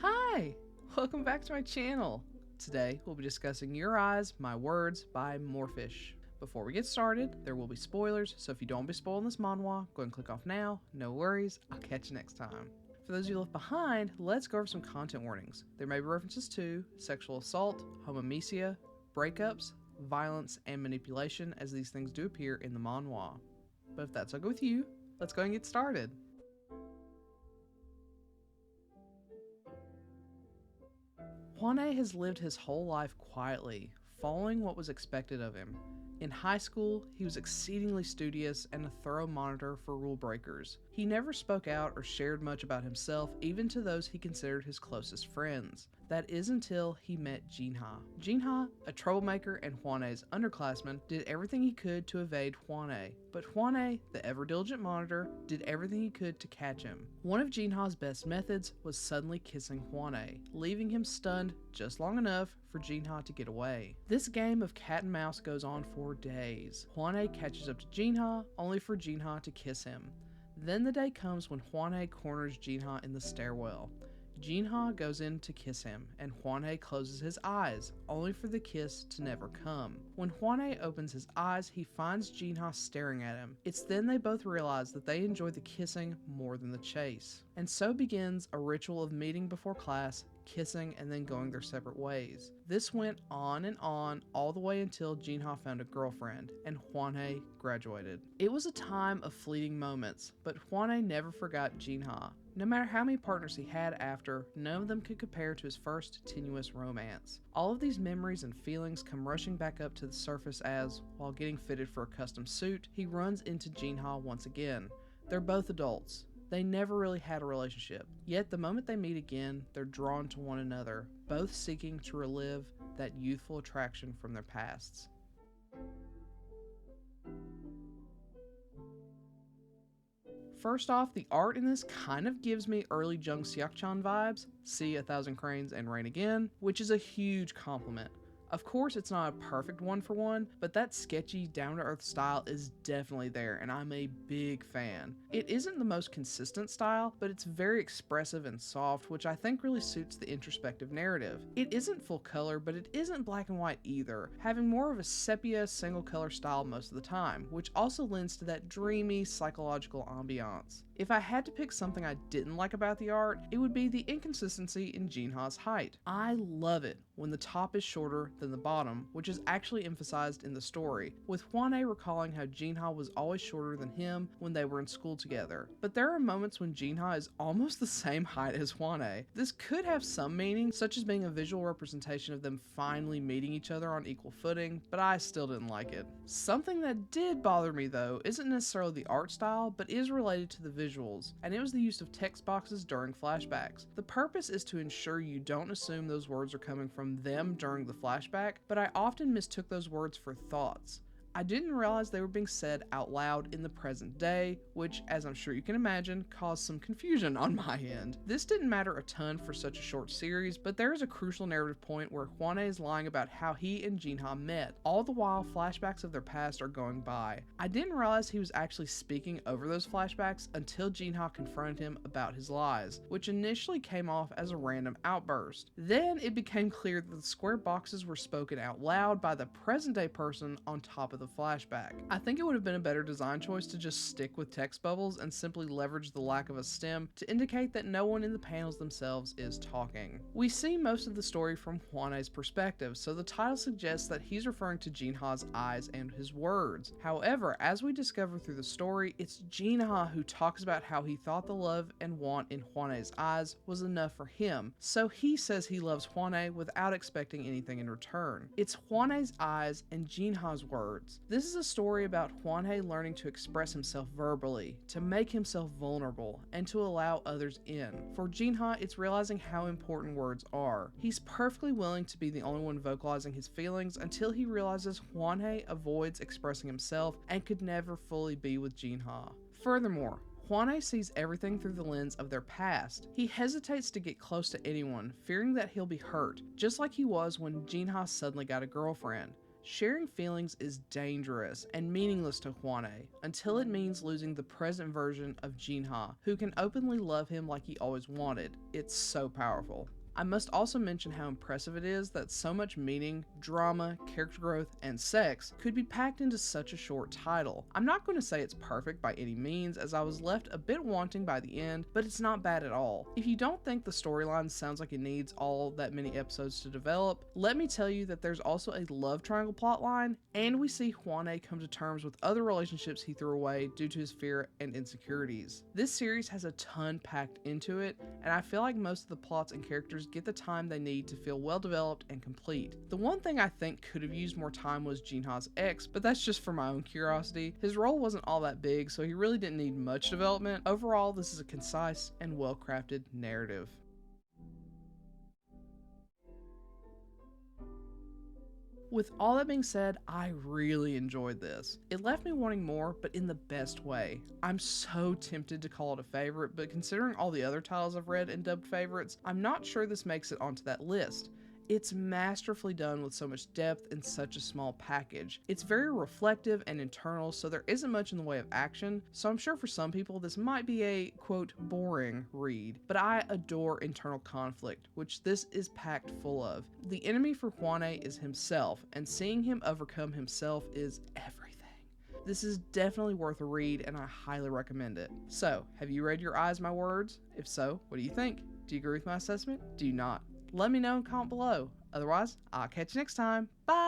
Hi! Welcome back to my channel. Today we'll be discussing Your Eyes, My Words by Morphish. Before we get started, there will be spoilers, so if you don't want to be spoiling this manhwa, go and click off now. No worries, I'll catch you next time. For those of you left behind, let's go over some content warnings. There may be references to sexual assault, homomesia, breakups, violence, and manipulation, as these things do appear in the manhwa. But if that's okay with you, let's go and get started. Hwane has lived his whole life quietly, following what was expected of him. In high school, he was exceedingly studious and a thorough monitor for rule breakers. He never spoke out or shared much about himself, even to those he considered his closest friends. That is until he met Jinha. Jinha, a troublemaker and Hwane's underclassman, did everything he could to evade Hwane, but Hwane, the ever-diligent monitor, did everything he could to catch him. One of Jinha's best methods was suddenly kissing Hwane, leaving him stunned just long enough for Jinha to get away. This game of cat and mouse goes on for days. Hwane catches up to Jinha, only for Jinha to kiss him. Then the day comes when Hwane corners Jinha in the stairwell. Jinha goes in to kiss him, and Hwane closes his eyes, only for the kiss to never come. When Hwane opens his eyes, he finds Jinha staring at him. It's then they both realize that they enjoy the kissing more than the chase. And so begins a ritual of meeting before class, kissing, and then going their separate ways. This went on and on all the way until Jinha found a girlfriend, and Hwane graduated. It was a time of fleeting moments, but Hwane never forgot Jinha. No matter how many partners he had after, none of them could compare to his first tenuous romance. All of these memories and feelings come rushing back up to the surface as, while getting fitted for a custom suit, he runs into Jinha once again. They're both adults. They never really had a relationship. Yet the moment they meet again, they're drawn to one another, both seeking to relive that youthful attraction from their pasts. First off, the art in this kind of gives me early Jung Seok-chan vibes, see A Thousand Cranes and Rain Again, which is a huge compliment. Of course, it's not a perfect one for one, but that sketchy, down-to-earth style is definitely there, and I'm a big fan. It isn't the most consistent style, but it's very expressive and soft, which I think really suits the introspective narrative. It isn't full color, but it isn't black and white either, having more of a sepia, single-color style most of the time, which also lends to that dreamy, psychological ambiance. If I had to pick something I didn't like about the art, it would be the inconsistency in Jinha's height. I love it when the top is shorter than the bottom, which is actually emphasized in the story, with Hwane recalling how Jinha was always shorter than him when they were in school together. But there are moments when Jinha is almost the same height as Hwane. This could have some meaning, such as being a visual representation of them finally meeting each other on equal footing, but I still didn't like it. Something that did bother me though isn't necessarily the art style, but is related to the visuals, and it was the use of text boxes during flashbacks. The purpose is to ensure you don't assume those words are coming from them during the flashback, but I often mistook those words for thoughts. I didn't realize they were being said out loud in the present day, which, as I'm sure you can imagine, caused some confusion on my end. This didn't matter a ton for such a short series, but there is a crucial narrative point where Hwane is lying about how he and Jinha met, all the while flashbacks of their past are going by. I didn't realize he was actually speaking over those flashbacks until Jinha confronted him about his lies, which initially came off as a random outburst. Then it became clear that the square boxes were spoken out loud by the present day person on top of the flashback. I think it would have been a better design choice to just stick with text bubbles and simply leverage the lack of a stem to indicate that no one in the panels themselves is talking. We see most of the story from Hwane's perspective, so the title suggests that he's referring to Jinha's eyes and his words. However, as we discover through the story, it's Jinha who talks about how he thought the love and want in Hwane's eyes was enough for him, so he says he loves Hwane without expecting anything in return. It's Hwane's eyes and Jinha's words. This is a story about Hwane learning to express himself verbally, to make himself vulnerable, and to allow others in. For Jinha, it's realizing how important words are. He's perfectly willing to be the only one vocalizing his feelings until he realizes Hwane avoids expressing himself and could never fully be with Jinha. Furthermore, Hwane sees everything through the lens of their past. He hesitates to get close to anyone, fearing that he'll be hurt, just like he was when Jinha suddenly got a girlfriend. Sharing feelings is dangerous and meaningless to Hwane until it means losing the present version of Jinha, who can openly love him like he always wanted. It's so powerful. I must also mention how impressive it is that so much meaning, drama, character growth, and sex could be packed into such a short title. I'm not going to say it's perfect by any means, as I was left a bit wanting by the end, but it's not bad at all. If you don't think the storyline sounds like it needs all that many episodes to develop, let me tell you that there's also a love triangle plotline, and we see Hwane come to terms with other relationships he threw away due to his fear and insecurities. This series has a ton packed into it, and I feel like most of the plots and characters get the time they need to feel well developed and complete. The one thing I think could have used more time was Jinha's ex, but that's just for my own curiosity. His role wasn't all that big, so he really didn't need much development. Overall, this is a concise and well-crafted narrative. With all that being said, I really enjoyed this. It left me wanting more, but in the best way. I'm so tempted to call it a favorite, but considering all the other titles I've read and dubbed favorites, I'm not sure this makes it onto that list. It's masterfully done with so much depth in such a small package. It's very reflective and internal, so there isn't much in the way of action, so I'm sure for some people this might be a, quote, boring read, but I adore internal conflict, which this is packed full of. The enemy for Hwane is himself, and seeing him overcome himself is everything. This is definitely worth a read, and I highly recommend it. So, have you read Your Eyes, My Words? If so, what do you think? Do you agree with my assessment? Do you not? Let me know in comment below. Otherwise, I'll catch you next time. Bye!